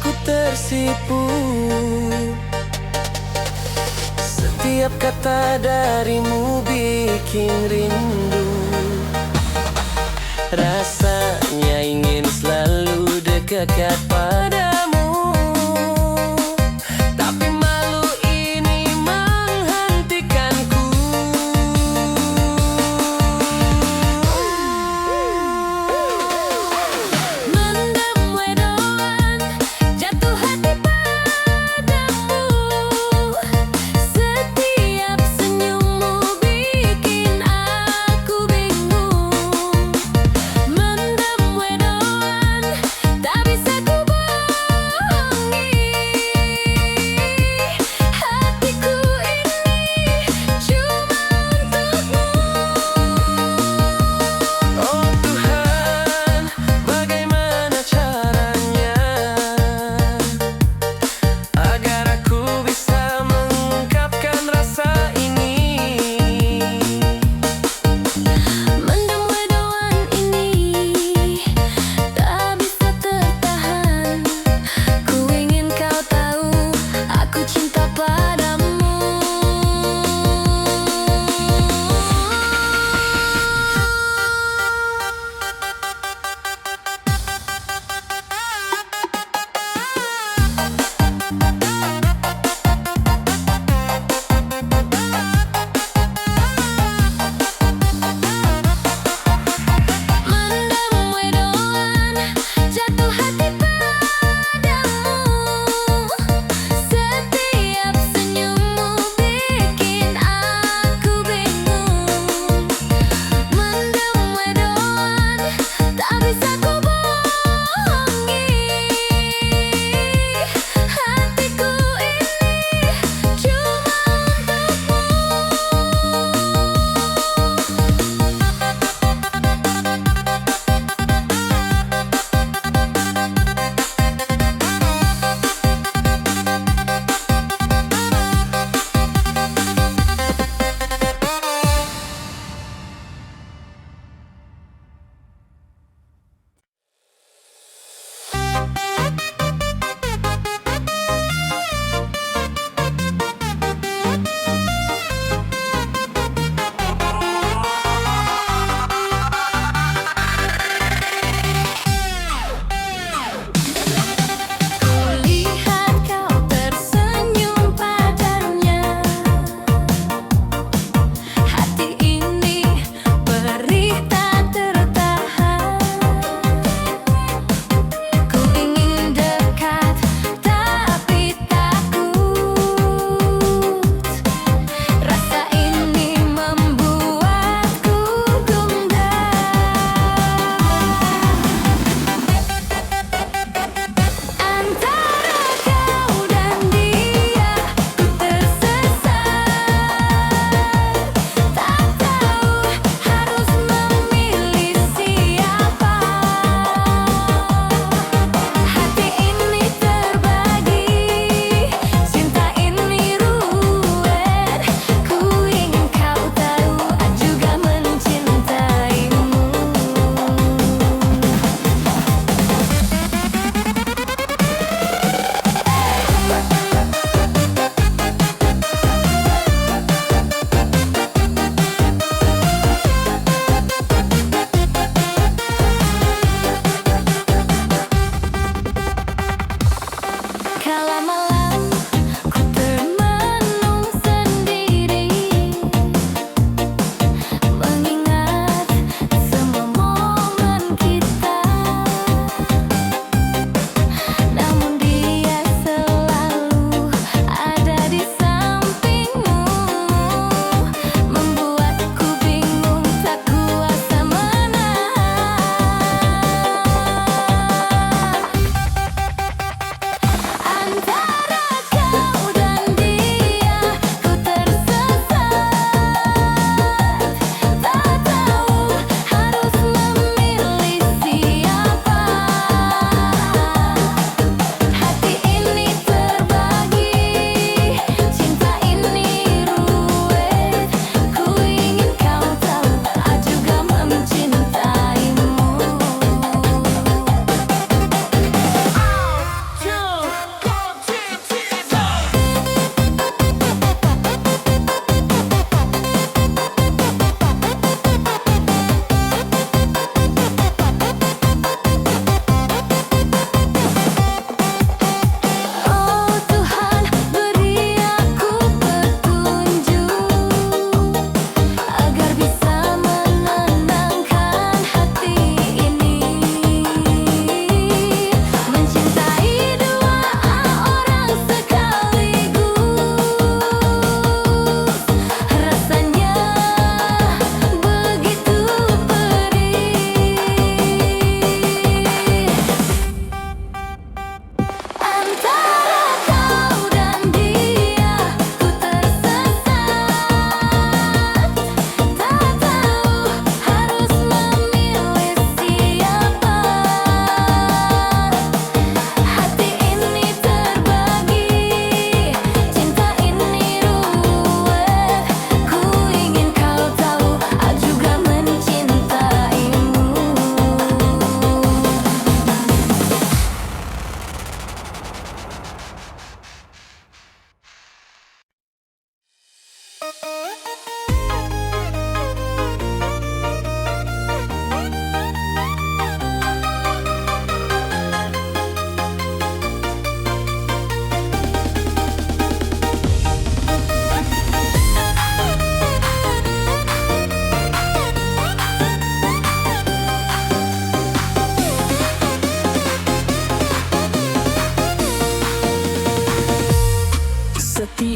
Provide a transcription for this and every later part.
aku tersipu. Setiap kata darimu bikin rindu. Rasanya ingin selalu dekat padamu, tapi malu ini menghentikanku. Mendem wedoan, jatuh hati padamu. Setiap senyummu bikin aku bingung. Mendem wedoan, tak bisa ku bohongi.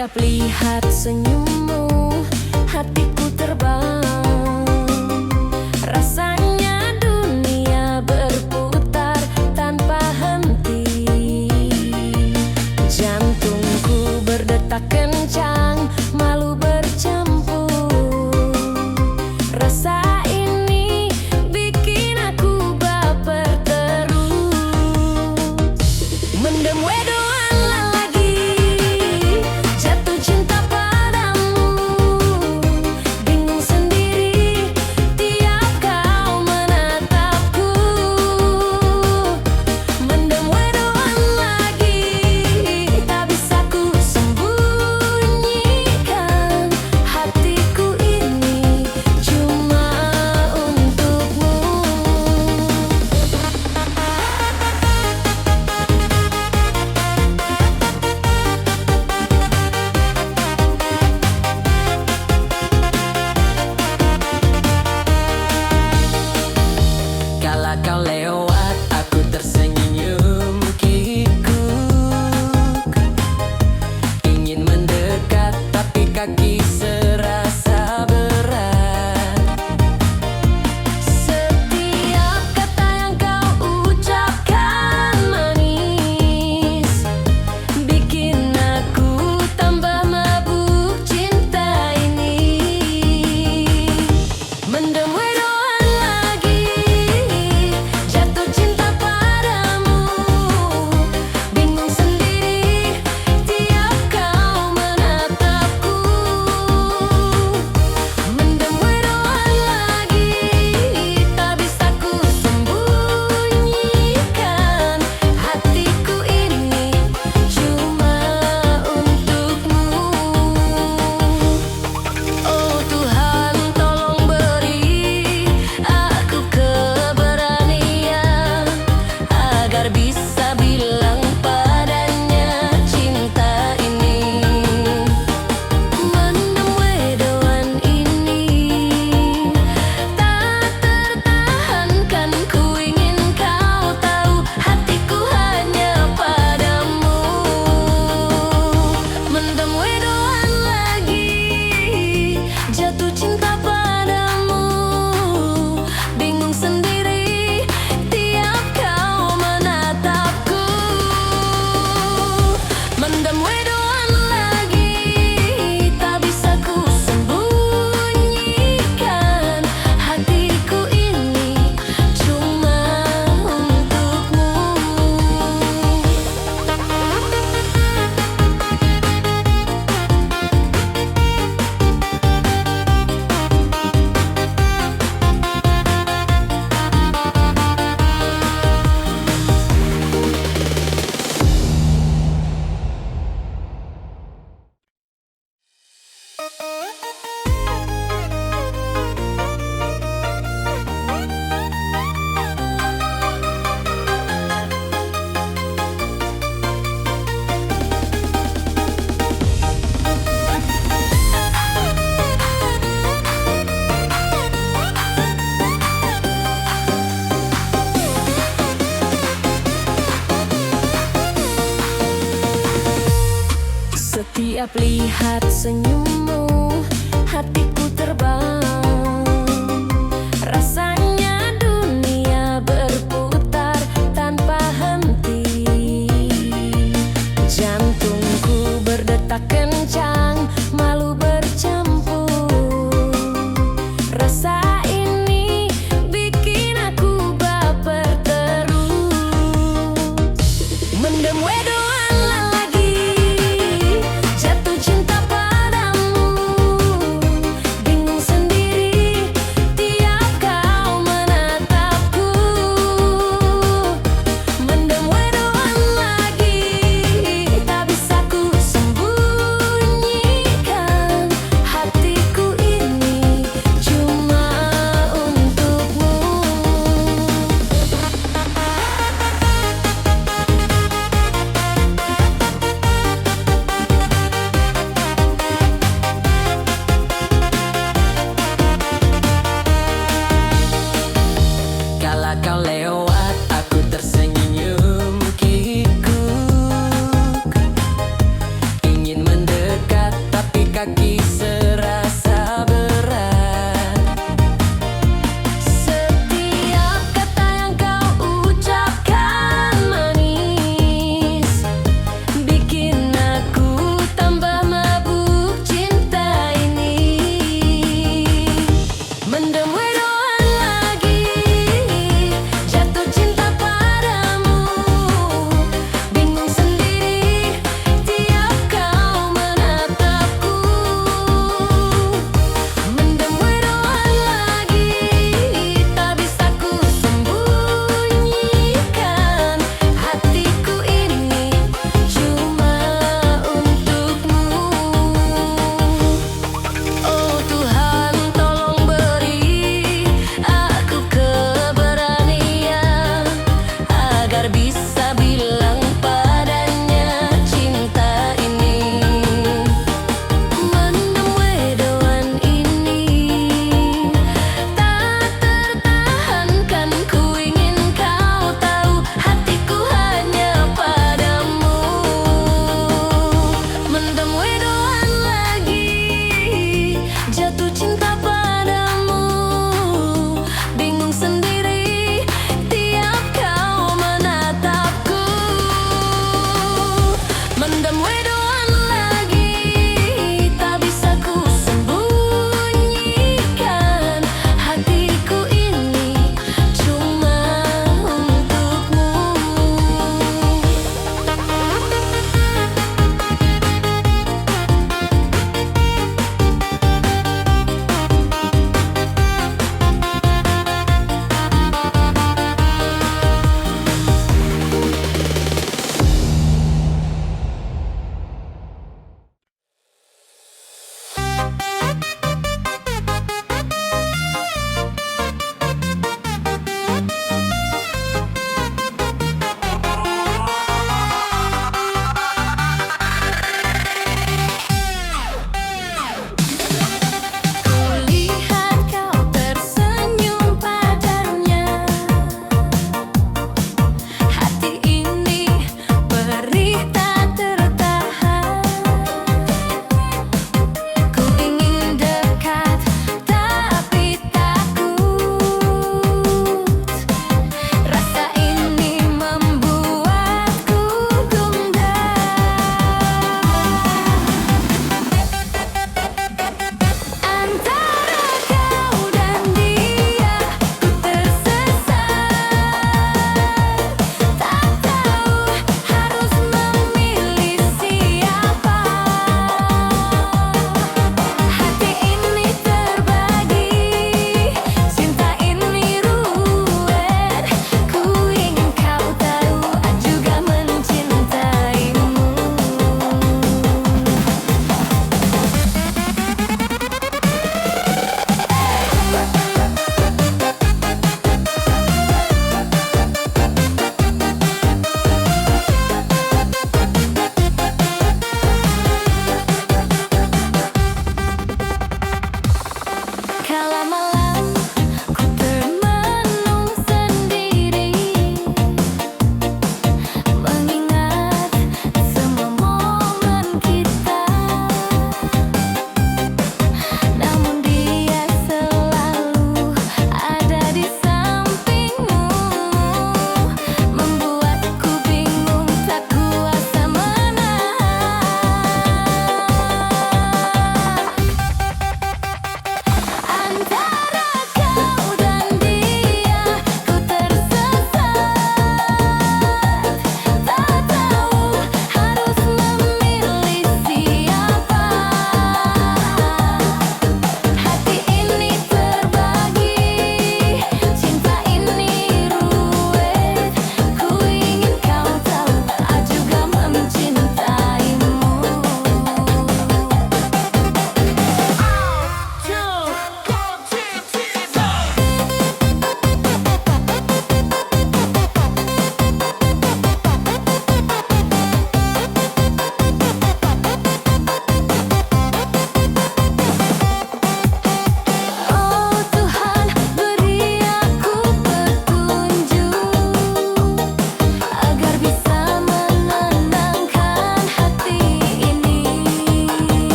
Setiap lihat senyummu, hatiku terbang. Rasanya dunia berputar tanpa henti. Jantungku berdetak kencang, malu bercampur. Rasa ini bikin aku baper terus. Mendem wedoan lagi, jatuh cinta padamu. Bingung sendiri tiap kau menatapku. Mendem wedoan lagi, tak bisa ku sembunyikan. Hatiku ini cuma untukmu. Kala kau lewat, aku tersenyum kikuk. Ingin mendekat, tapi kaki serasa berat. Setiap kata yang kau ucapkan manis, bikin aku tambah mabuk cinta ini. Mendem wedoan lagi, jatuh cinta padamu. Bingung sendiri tiap kau menatapku. Mendem wedoan lagi, tak bisa ku sembunyikan. Hatiku ini cuma untukmu. Oh Tuhan, tolong beri aku keberanian agar bisa bilang padanya cinta ini. Mendem wedoan ini tak tertahankan, ku ingin kau tahu hatiku hanya padamu. Mendem wedoan lagi, jatuh cinta padamu. Bingung sendiri tiap kau menatapku. Mendem wedoan lagi, tak bisa ku sembunyikan. Hatiku ini cuma untukmu. Setiap lihat senyummu, hatiku terbang. Rasanya dunia berputar tanpa henti. Jantungku berdetak kencang, malu bercampur. Rasa ini bikin aku baper terus. Mendem wedoan lagi, jatuh cinta padamu.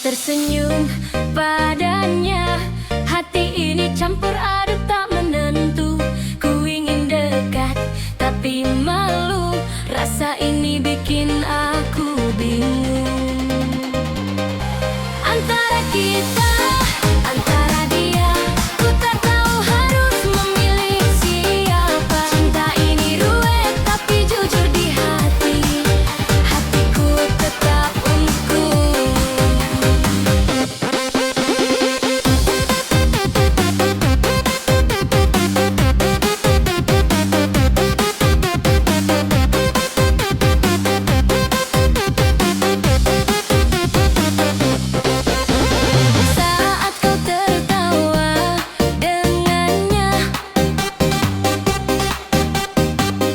tersenyum padanya. Hati ini campur aduk tak menentu. Ku ingin dekat tapi malu. Rasa ini bikin aku bingung. Antara kita, antara dia, ku tak tahu harus memilih siapa. Cinta ini ruwet tapi jujur di hati. Hatiku tetap untukmu. Saat kau tertawa dengannya,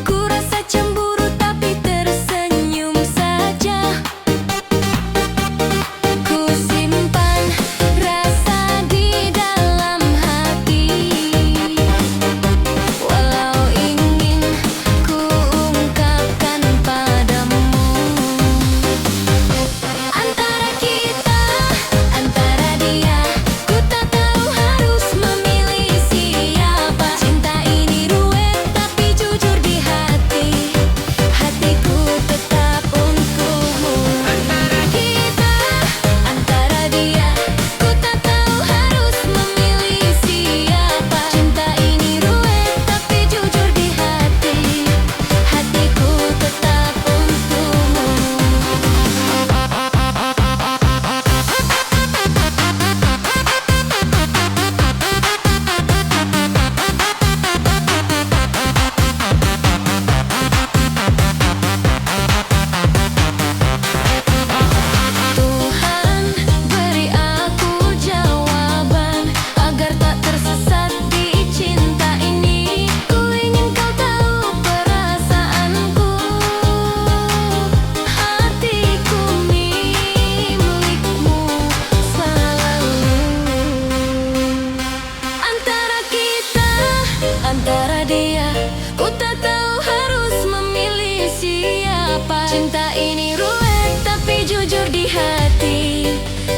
ku rasa cemburu tapi tersenyum saja. Ku simpan rasa di dalam hati, walau ingin ku ungkapkan padamu. Antara kita, antara dia, ku tak tahu harus memilih siapa. Cinta ini ruwet tapi jujur di hati. Hatiku tetap untukmu. Antara kita, antara dia, ku tak tahu harus memilih siapa. Cinta ini ruwet tapi jujur di hati. Hatiku tetap untukmu. Tuhan, beri aku jawaban agar tak tersesat di cinta ini. Ku ingin kau tahu perasaanku. Hatiku milikmu selalu. Antara kita, antara dia, ku tak tahu harus memilih siapa. Cinta ini ruwet tapi jujur di hati.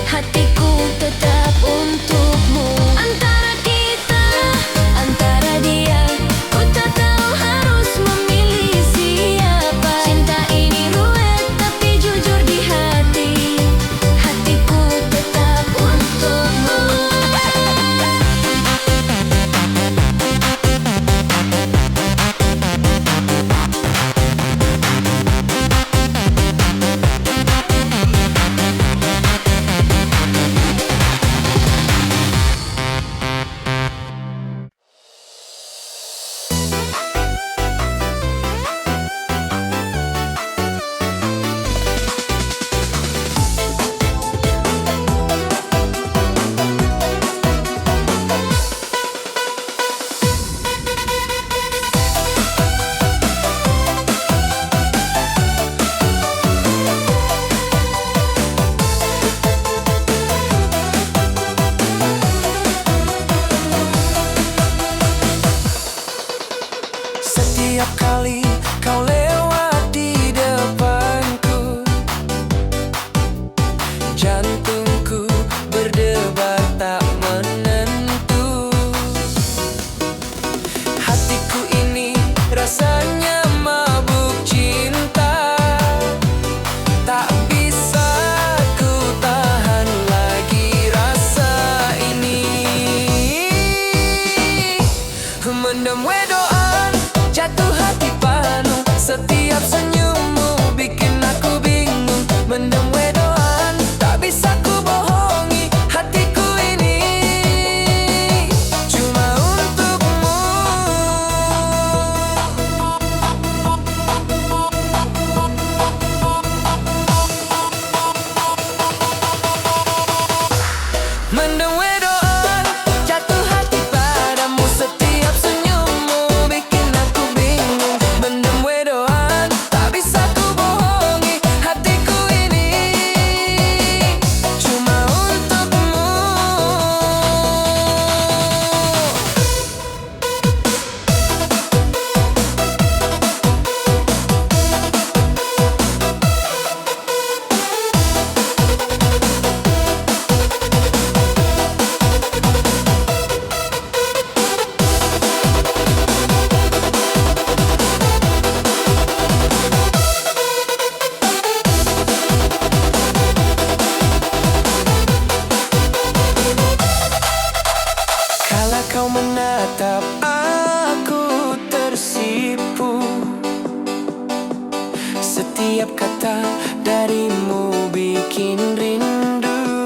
Hatiku tetap untukmu. Antara kita, antara dia, ku tak tahu harus memilih siapa. Cinta ini ruwet tapi jujur di hati. Hatiku tetap untukmu. Setiap kali kau lewat di depanku, jantungku berdebar tak menentu. Hatiku ini rasanya mabuk cinta, tak bisa ku tahan lagi rasa ini. Mendem wedoan, jatuh hati panu. Setiap senyummu bikin aku bingung. Mendem wedoan, tak bisa ku bohongi. Hatiku ini cuma untukmu. Mendem wedoan, jatuh hati padamu. Setiap senyummu bikin aku bingung. Mendem wedoan, tak bisa ku bohongi. Hatiku ini Tetap aku tersipu. Setiap kata darimu bikin rindu.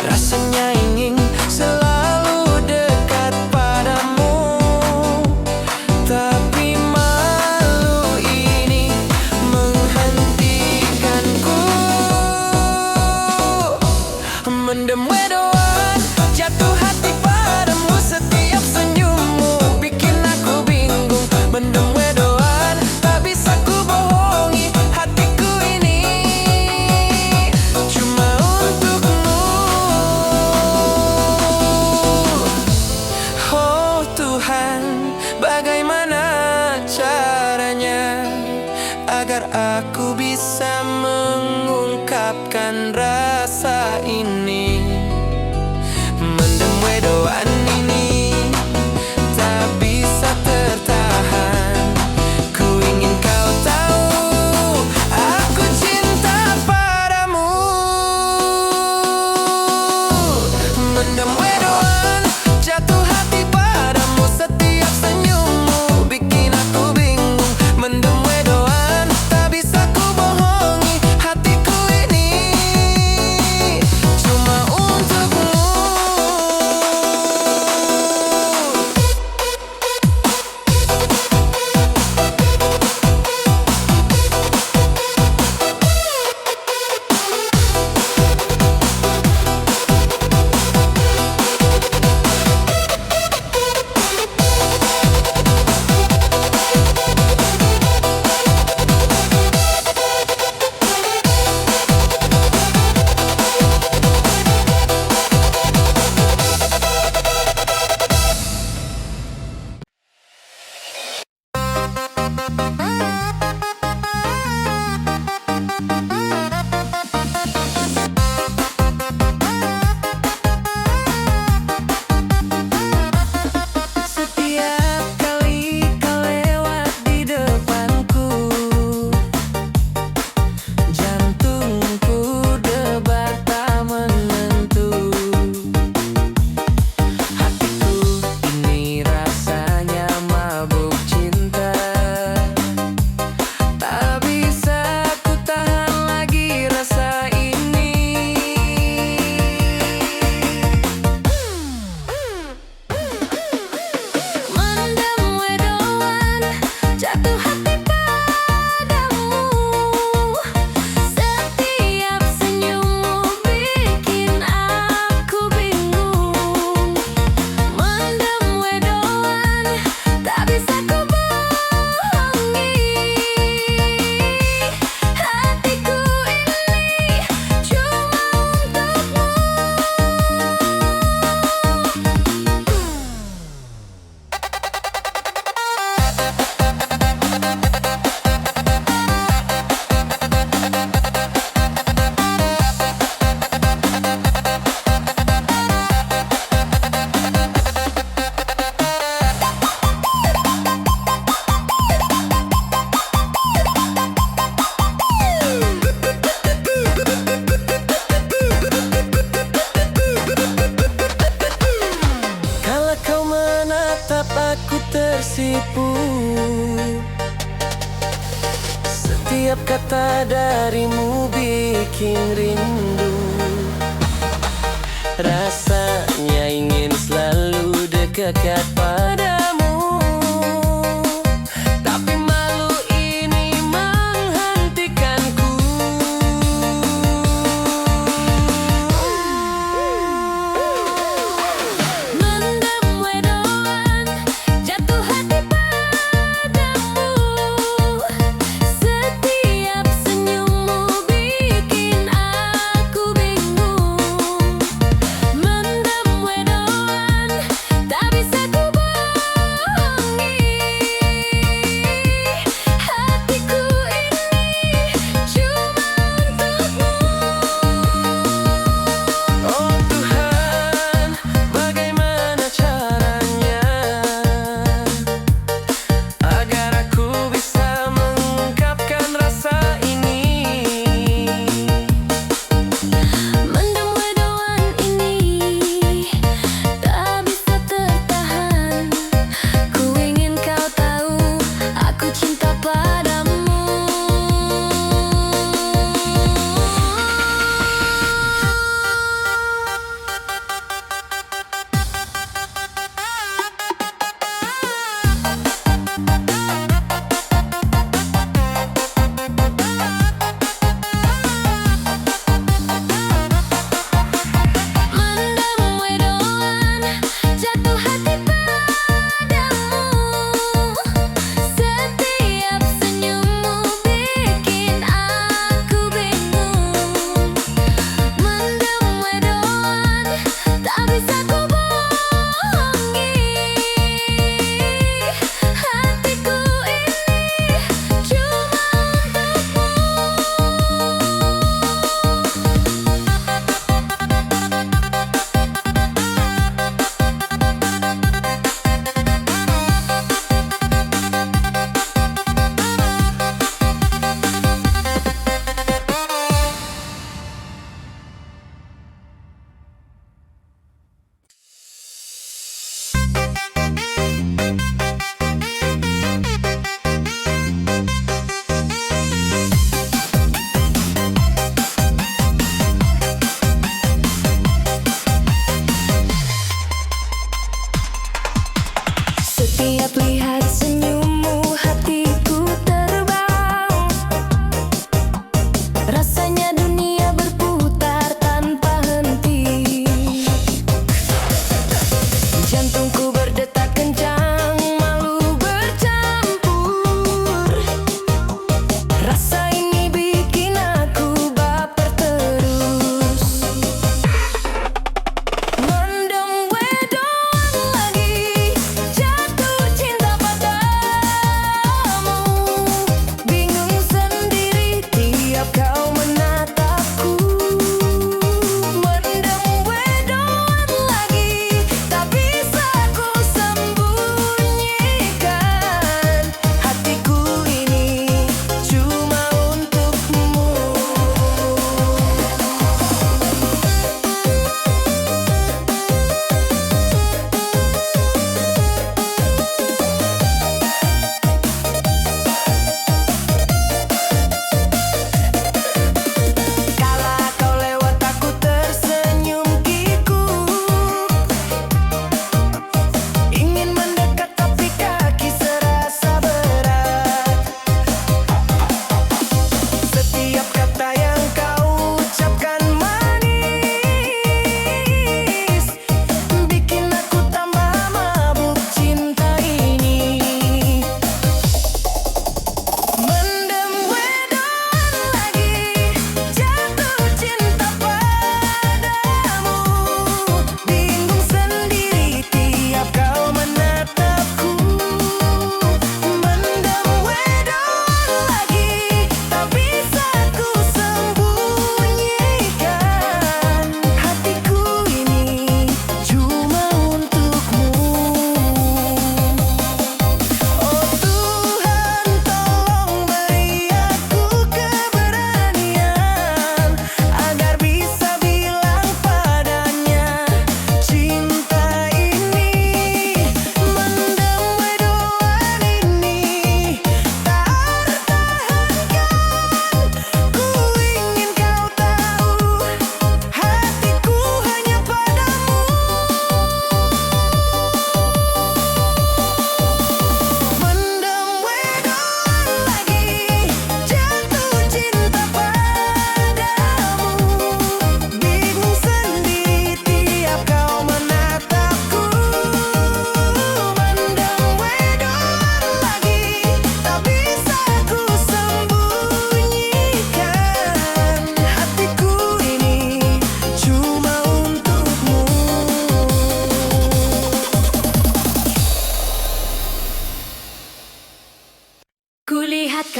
Rasanya ingin selalu dekat padamu, tapi malu ini menghentikanku. Mendem wedoan, jatuh hati padamu. Setiap senyummu bikin aku bingung. Mendem wedoan, tak bisa ku bohongi hatiku ini cuma untukmu. Oh Tuhan, bagaimana caranya agar aku bisa mengungkapkan rasa ini. Mendem wedoan ini tak bisa tertahan. Ku ingin kau tahu, aku cinta padamu. Mendem wedoan, jatuh hati padamu. Setiap senyummu bikin aku bingung. Mendem wedoan, tak bisa ku bohongi hatiku ini cuma untukmu. Setiap kali kau lewat di depanku, jantungku debar tak menentu. Hatiku ini rasanya mabuk cinta. Tak bisa ku tahan lagi rasa ini. Mendem wedoan, jatuh hati padamu. Setiap senyummu bikin aku bingung. Mendem wedoan, tak bisa ku bohongi hatiku ini cuma untukmu. Kalau kau menatap aku tersipu. Setiap kata darimu bikin rindu. Rasanya ingin selalu dekat padamu, tapi malu ini menghentikanku. Mendem wedoan, jatuh hati padamu. Setiap senyummu bikin aku bingung. Mendem wedoan, tak bisa ku bohongi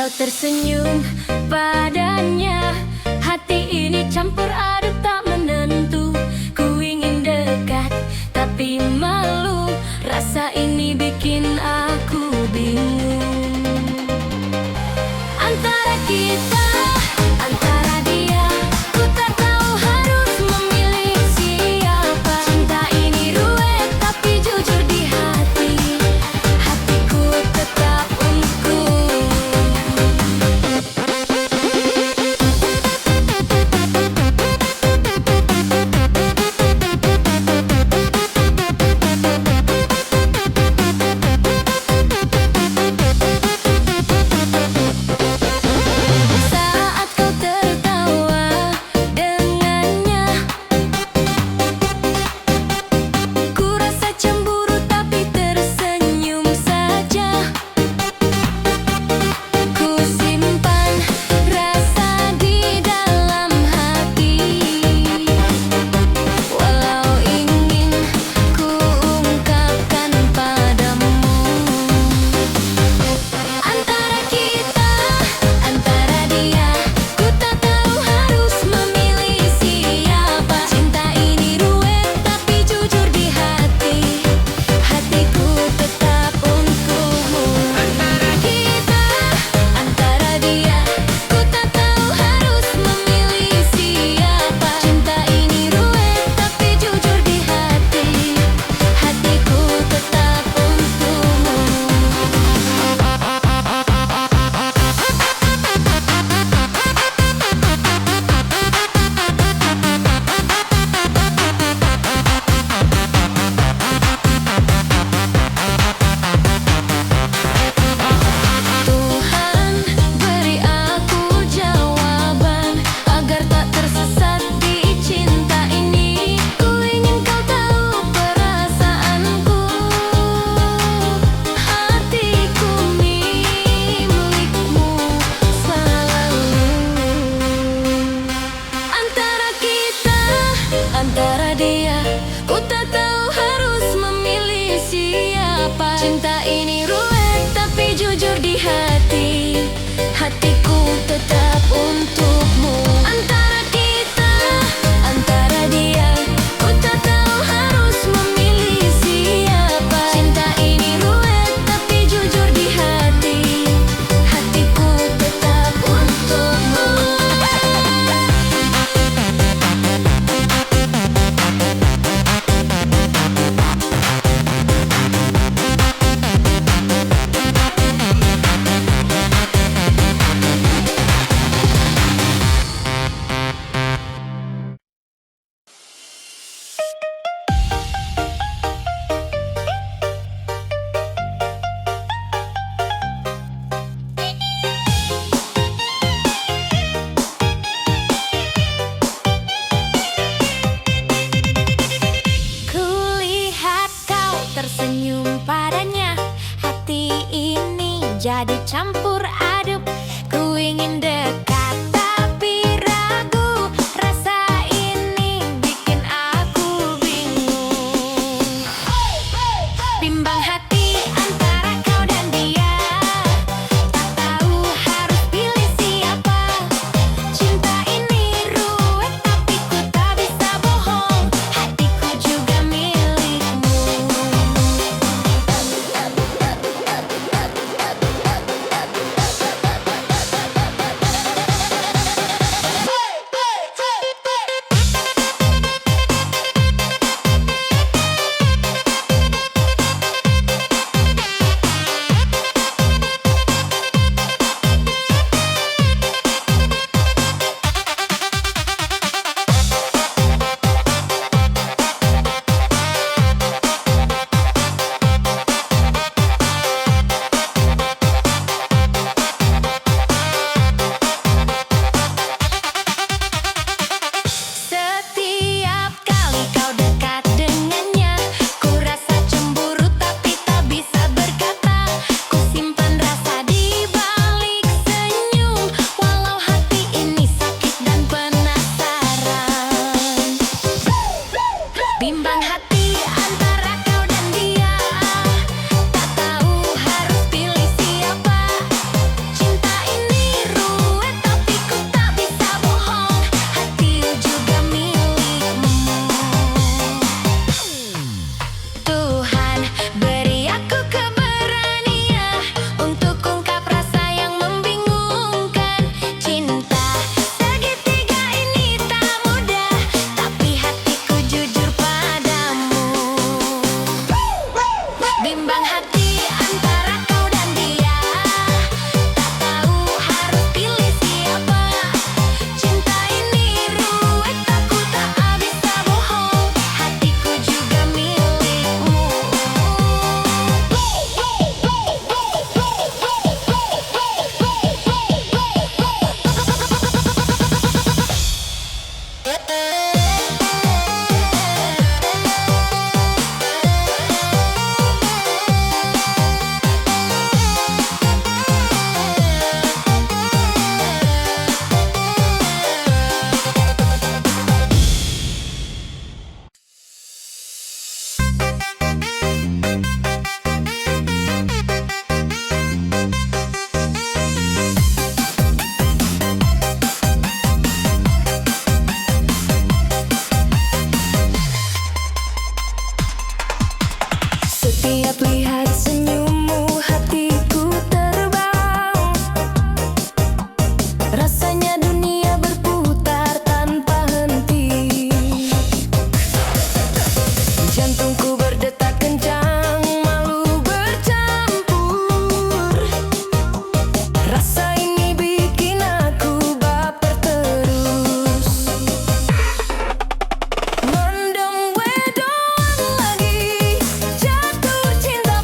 kau tersenyum padanya, hati ini campur aduk tak menentu. Ku ingin dekat tapi malu, rasa ini bikin aku bingung. Antara kita, antara dia, ku tak tahu harus memilih siapa. Cinta ini ruwet tapi jujur di hati, hatiku tetap untukmu. Saat kau tertawa dengannya, ku rasa cemburu tapi tersenyum saja. Ku simpan rasa di dalam hati, walau ingin ku ungkapkan padamu. Antara kita, antara dia, ku tak tahu harus memilih siapa. Cinta ini ruwet tapi jujur di hati, hatiku tetap untukmu. Antara kita, antara dia, ku tak tahu harus memilih siapa. Cinta ini ruwet tapi jujur di hati, hatiku tetap untukmu. Tuhan, beri aku jawaban agar tak tersesat di cinta ini. Ku ingin kau tahu perasaanku, hatiku milikmu selalu. Antara kita, antara dia, ku tak tahu harus memilih siapa. Cinta ini ruwet tapi jujur di hati, hatiku tetap untukmu. Antara kita, antara dia, ku tak tahu harus memilih siapa. Cinta ini ruwet tapi jujur di hati, hatiku tetap untukmu. Kulihat kau tersenyum padanya, hati ini jadi campur aduk. Ku ingin dekat tapi ragu, rasa ini bikin aku bingung. Bimbang hati antara kau dan dia, tak tahu harus pilih siapa. Cinta ini ruwet tapi ku tak bisa bohong, hatiku juga milikmu. Setiap lihat senyummu hatiku terbang. Rasanya dunia berputar tanpa henti. Jantungku berdetak kencang, malu bercampur. Rasa ini bikin aku baper terus. Mendem wedoan lagi, jatuh cinta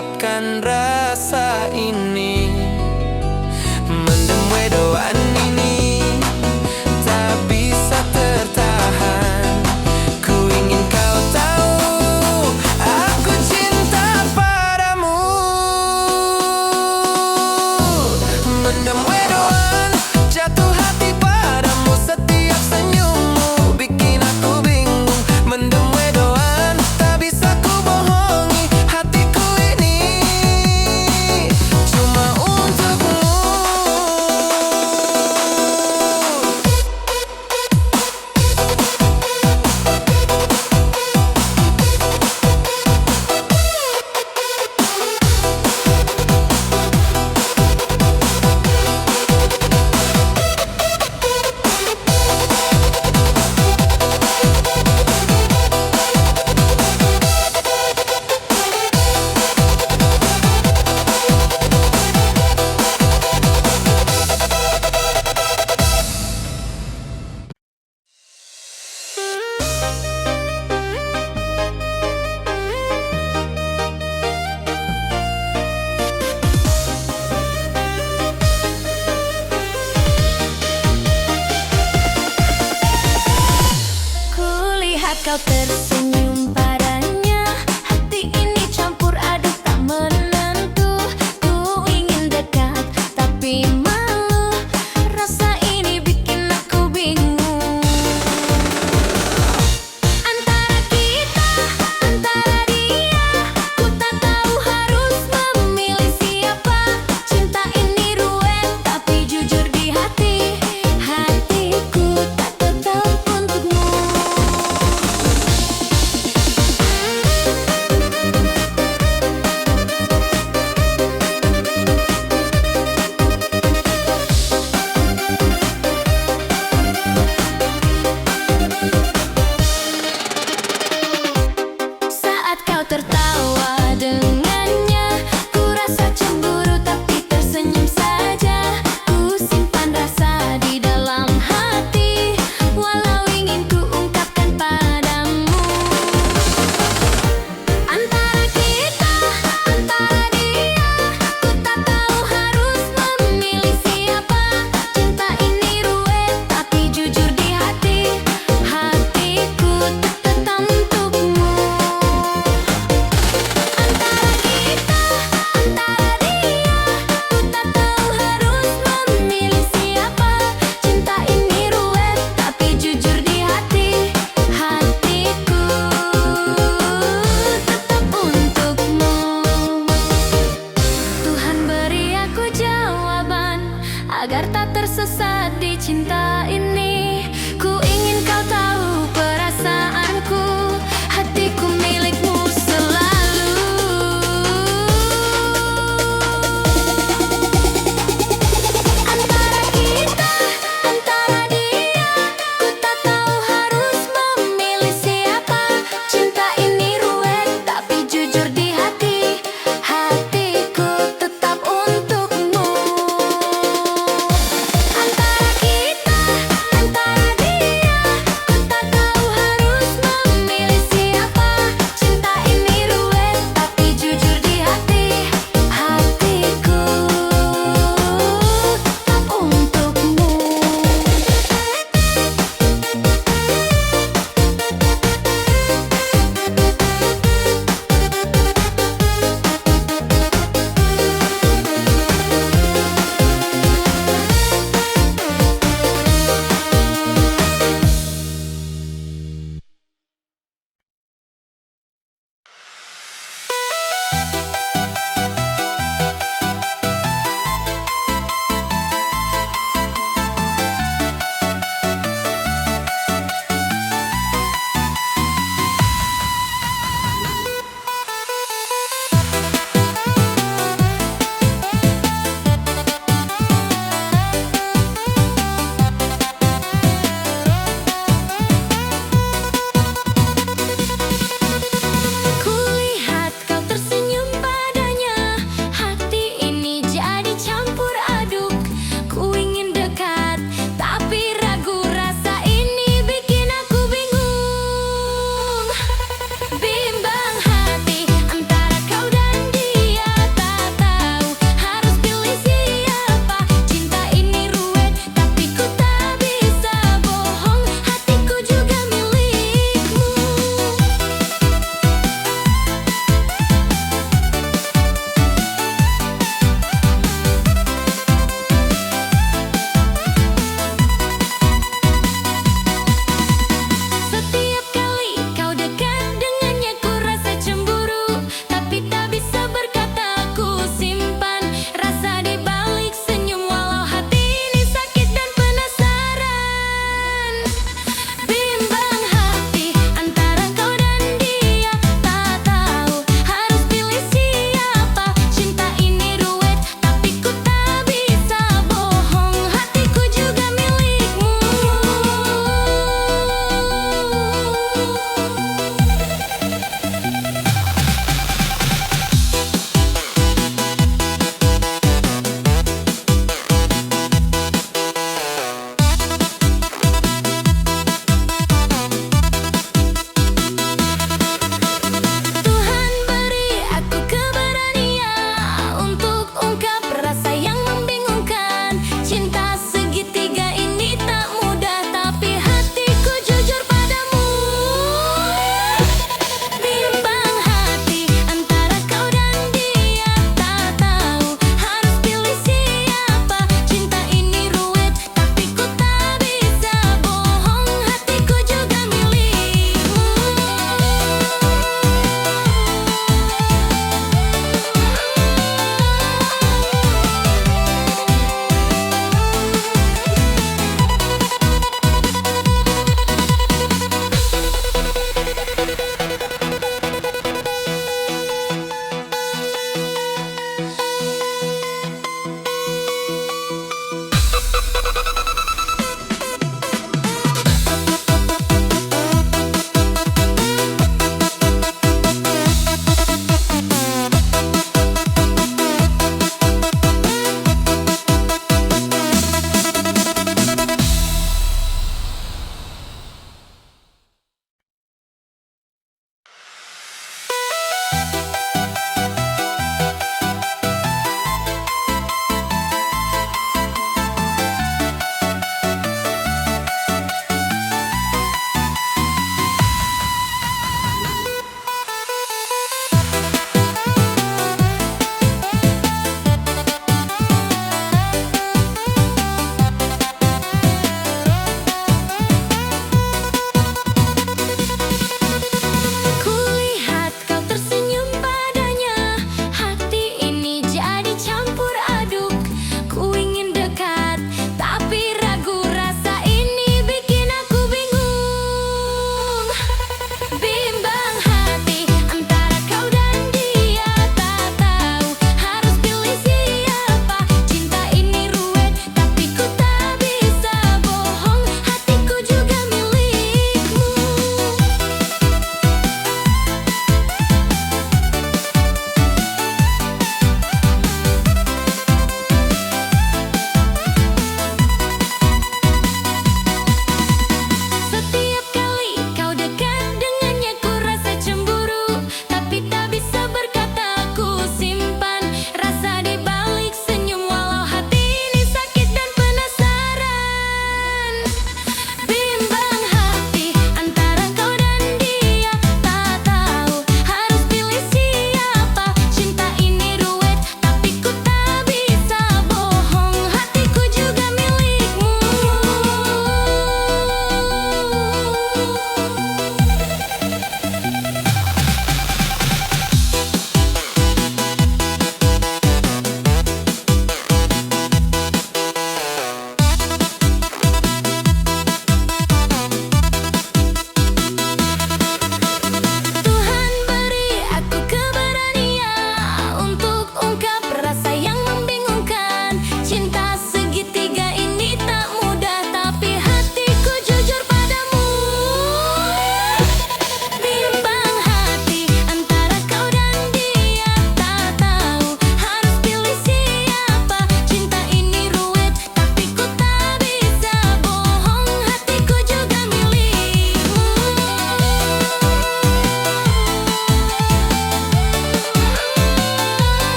ungkapkan rasa ini. Mendem wedoan ini tak bisa tertahan. Ku ingin kau tahu aku cinta padamu. Mendem wedoan, jatuh hati padamu. Setiap senyummu bikin aku bingung. Mendem wedoan, tak bisa ku bohongi hatiku ini cuma untukmu. Kulihat kau tersenyum padanya, hati ini campur aduk tak menentu. Ku ingin dekat tapi malu, rasa ini bikin aku bingung. Antara kita, antara dia, ku tak tahu harus memilih siapa. Cinta ini ruwet tapi jujur di hati, hatiku tak tetap untukmu. Saat kau tertawa dengannya, ku rasa cemburu tapi tersenyum saja. Ku simpan rasa di dalam hati, walau ingin ku ungkapkan padamu. Antara kita, antara dia, ku tak tahu harus memilih siapa. Cinta ini ruwet tapi jujur di hati, hatiku tetap untukmu. Antara kita, antara dia, ku tak tahu harus memilih siapa. Cinta ini ruwet tapi jujur di hati, hatiku tetap untukmu. Tuhan beri aku jawaban agar tak tersesat di cinta ini. Ku ingin kau tahu perasaanku, hatiku milikmu selalu. Antara kita, antara dia, ku tak tahu harus memilih siapa. Cinta ini ruwet tapi jujur di hati, hatiku tetap untukmu. Antara kita,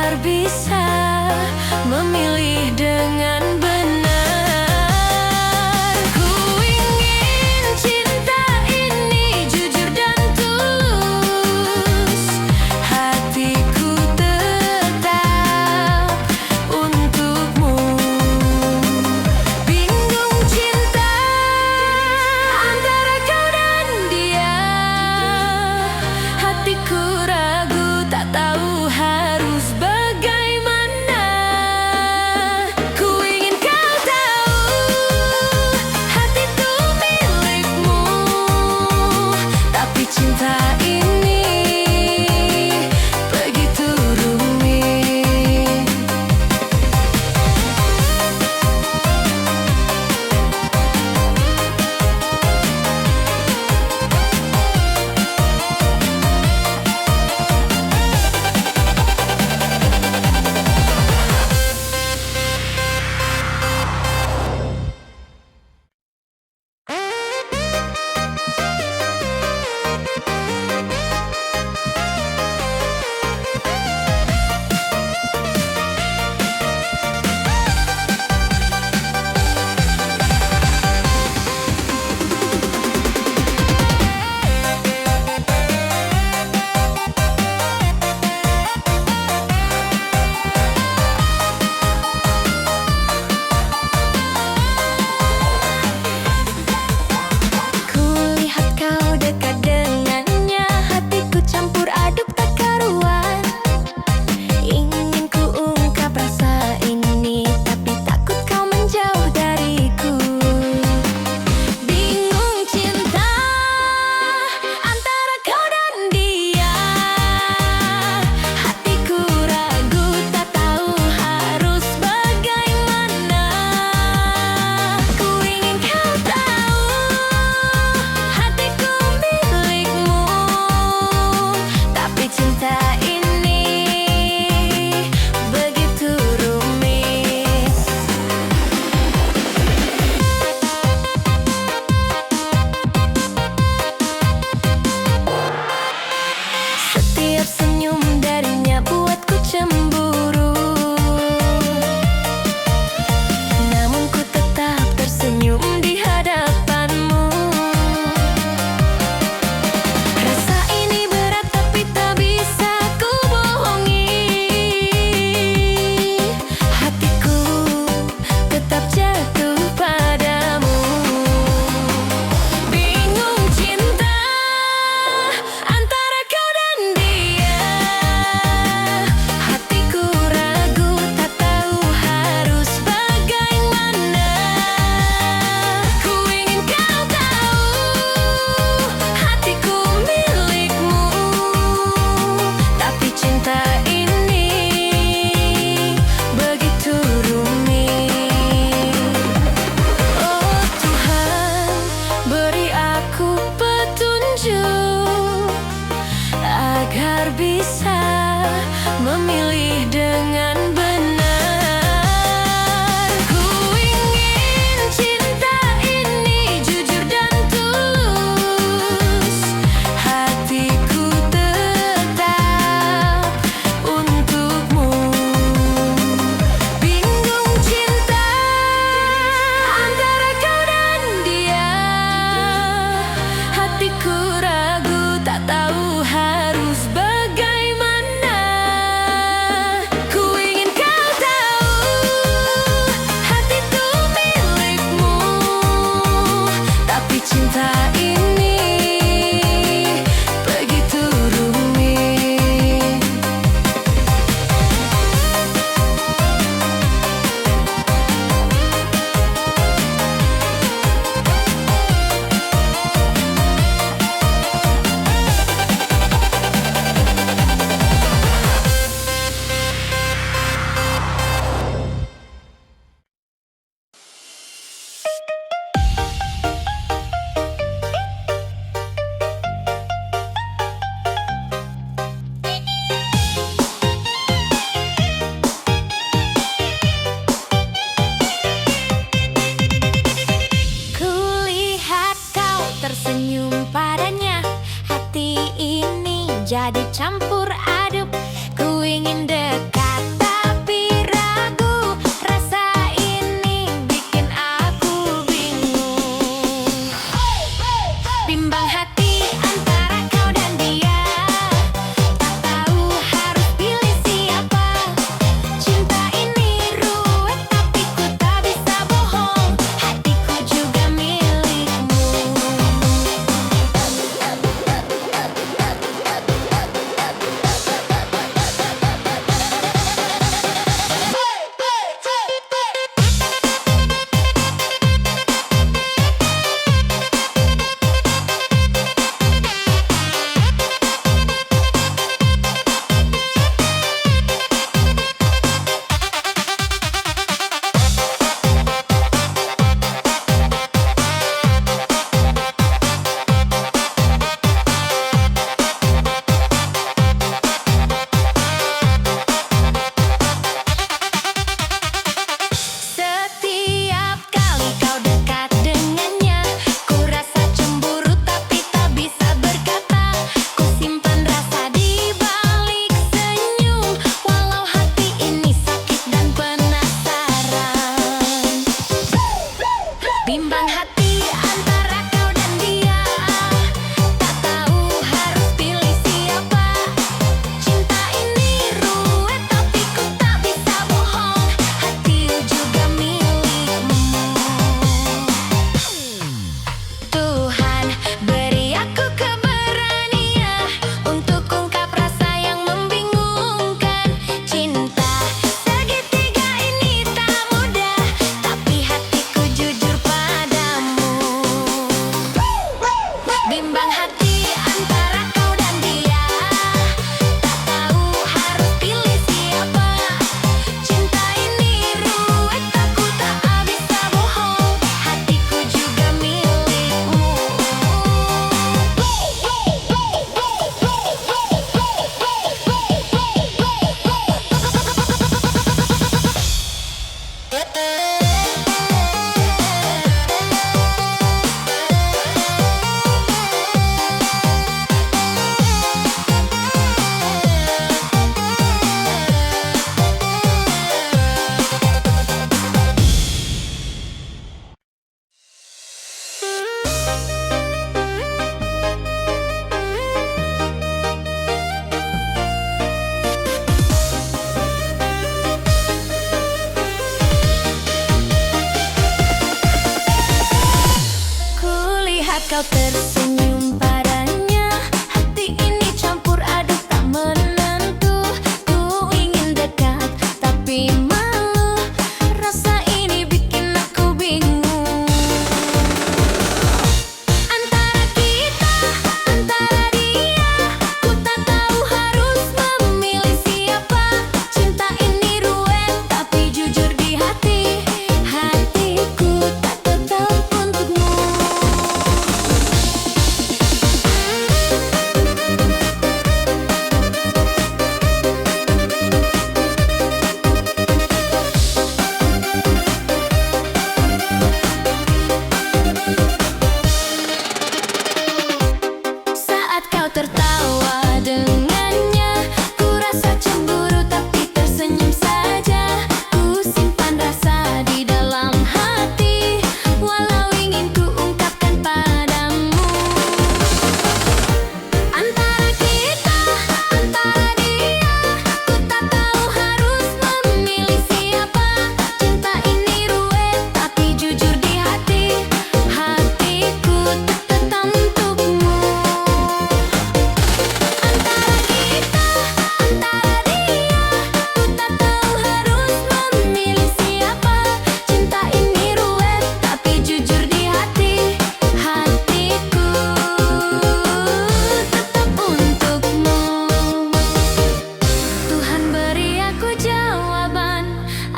agar bisa memilih dengan benar. Ku ingin cinta ini jujur dan tulus, hatiku tetap untukmu. Bingung cinta antara kau dan dia, hatiku ragu tak tahu harus bagaimana.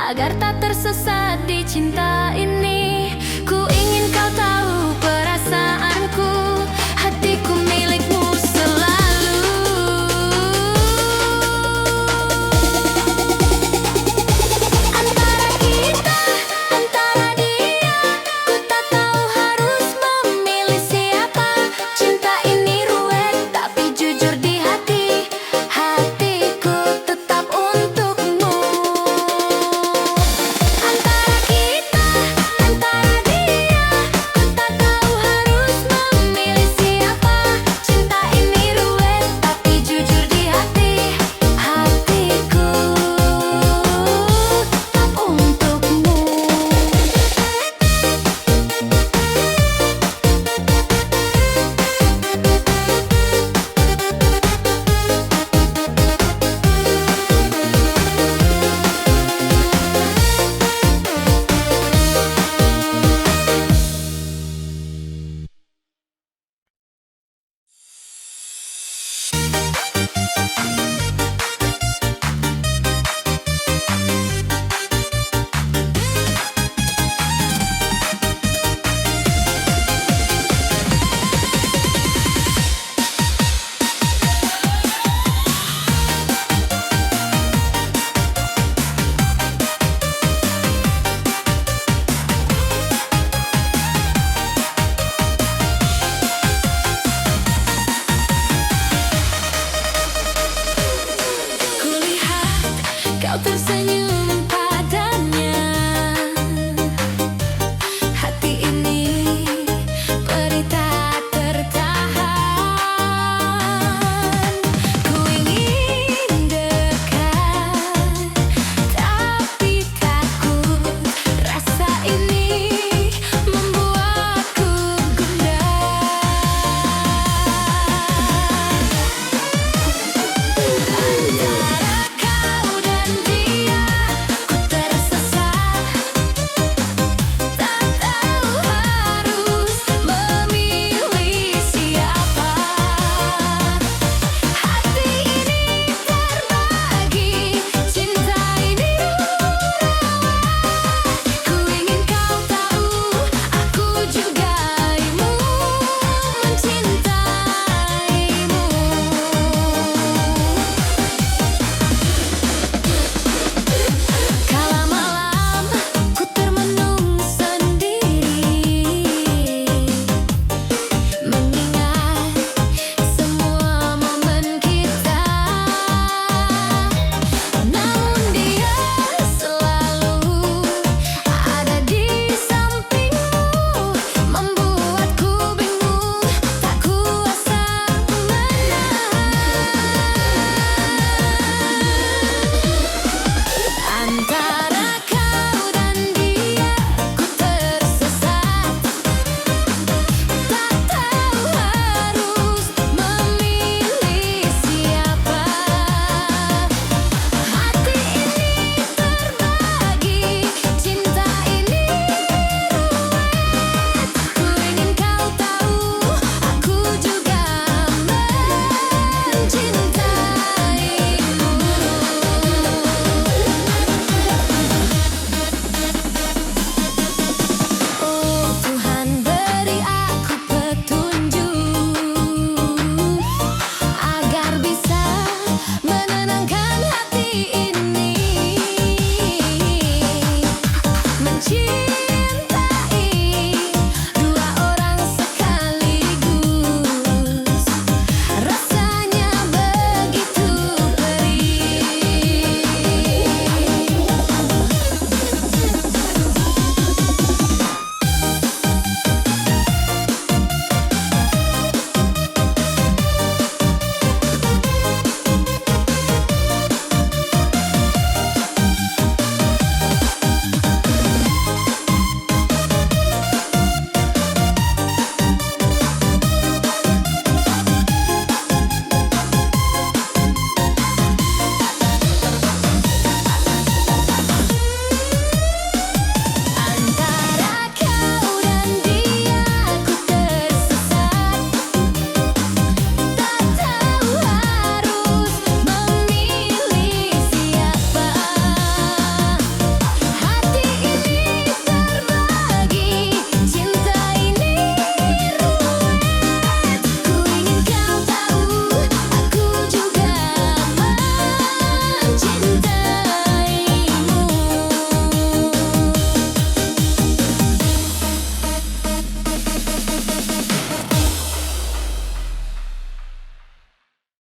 agar tak tersesat di cinta ini. Ku ingin kau tahu perasaanku, hatiku milikmu selalu. Antara kita, antara dia, ku tak tahu harus memilih siapa. Cinta ini ruwet tapi jujur di hati, hatiku tetap untukmu. Antara kita, antara dia, ku tak tahu harus memilih siapa. Cinta ini ruwet tapi jujur di hati, hatiku tetap untukmu. Kulihat kau tersenyum